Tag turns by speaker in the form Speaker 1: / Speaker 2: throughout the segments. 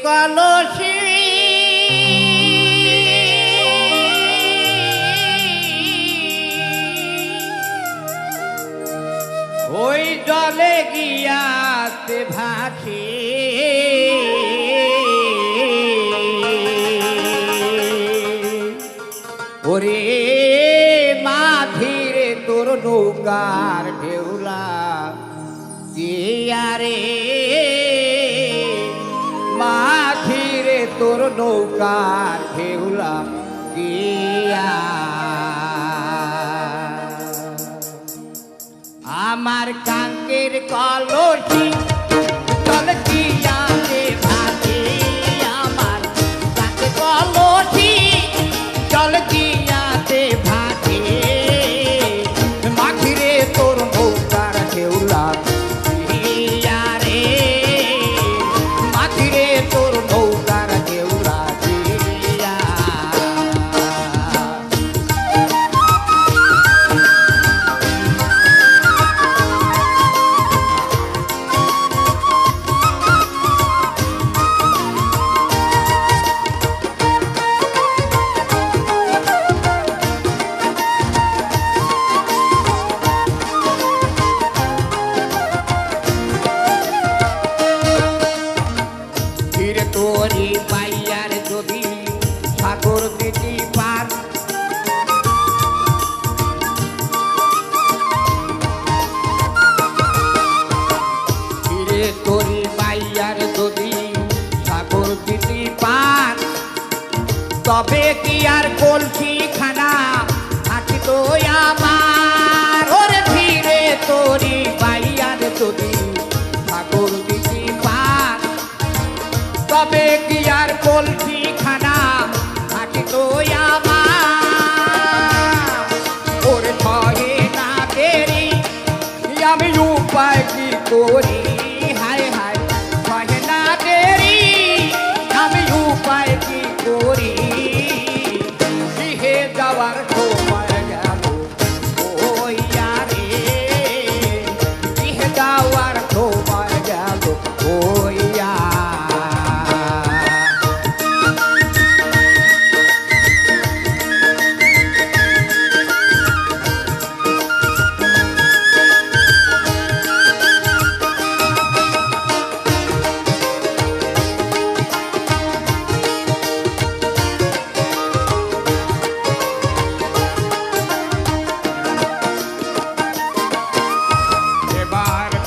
Speaker 1: কলসি ওই জলে গিয়াতে ভাসে ওরে মাঝিরে তোর নৌকার ঢেউলা রে মাঝিরে তোর নৌকার ঢেউলা গিয়া আমার কাঙ্কের কলসি জল গিয়াতে ভাসে আমার কাঙ্কের কলসি জল গিয়াতে ভাসে মাঝিরে তোর নৌকার ঢেউলা রে মাঝিরে তোর নৌকার ঢেউলা দিয়া তোরি পাইয়ার যদি সাগর দিতি পার ফিরে তোরি পাইয়ার যদি সাগর দিতি পার তবে কি আর কলসি খানা থাকিত আমার ওরে ফিরে তোরি পাইয়ার যদি সাগর দিতি পার তবে কি আর কলসি খানা থাকিত আমার ওরে ছয়ে না দেরি আমি উপায় কি করি হায় হায় ছয়ে না দেরি আমি উপায় কি করি গৃহে যাওয়ার সময় গেল ওই রে গৃহে যাওয়ার সময় গেল ওই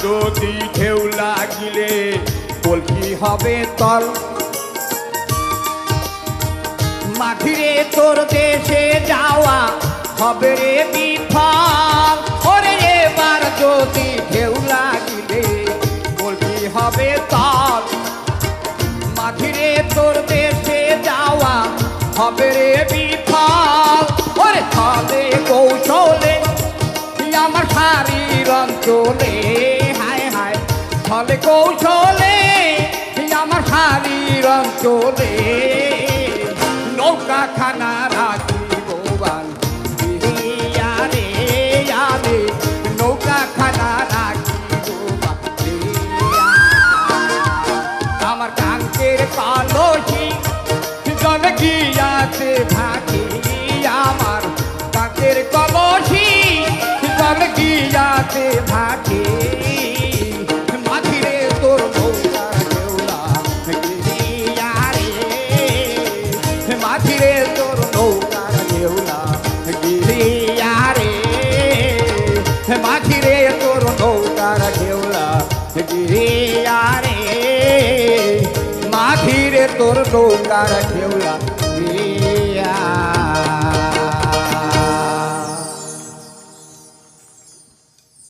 Speaker 1: যদি ঢেউ লাগিলে কলসি হবে তল মাঝিরে তোর দেশে যাওয়া হবে রে বিফল ওরে এবার যদি ঢেউ লাগিলে কলসি হবে তল মাঝিরে তোর দেশে যাওয়া হবে রে বিফল ওরে ছলে কৌশলে আমার শারীর অঞ্চলে ছলে কৌশলে আমার শারীর অঞ্চলে নৌকা খানা রাখিব রে আরে নৌকা খানা রাখিব আমার কাঙ্কের কলসি জল গিয়াতে ভাসে আমার কাঙ্কের কলসি জল গিয়াতে ভাসে মাঝিরে তোর নৌকার ঢেউলা গিয়া রে মাঝিরে তোর নৌকার ঢেউলা গিয়া রে মাঝিরে তোর নৌকার ঢেউলা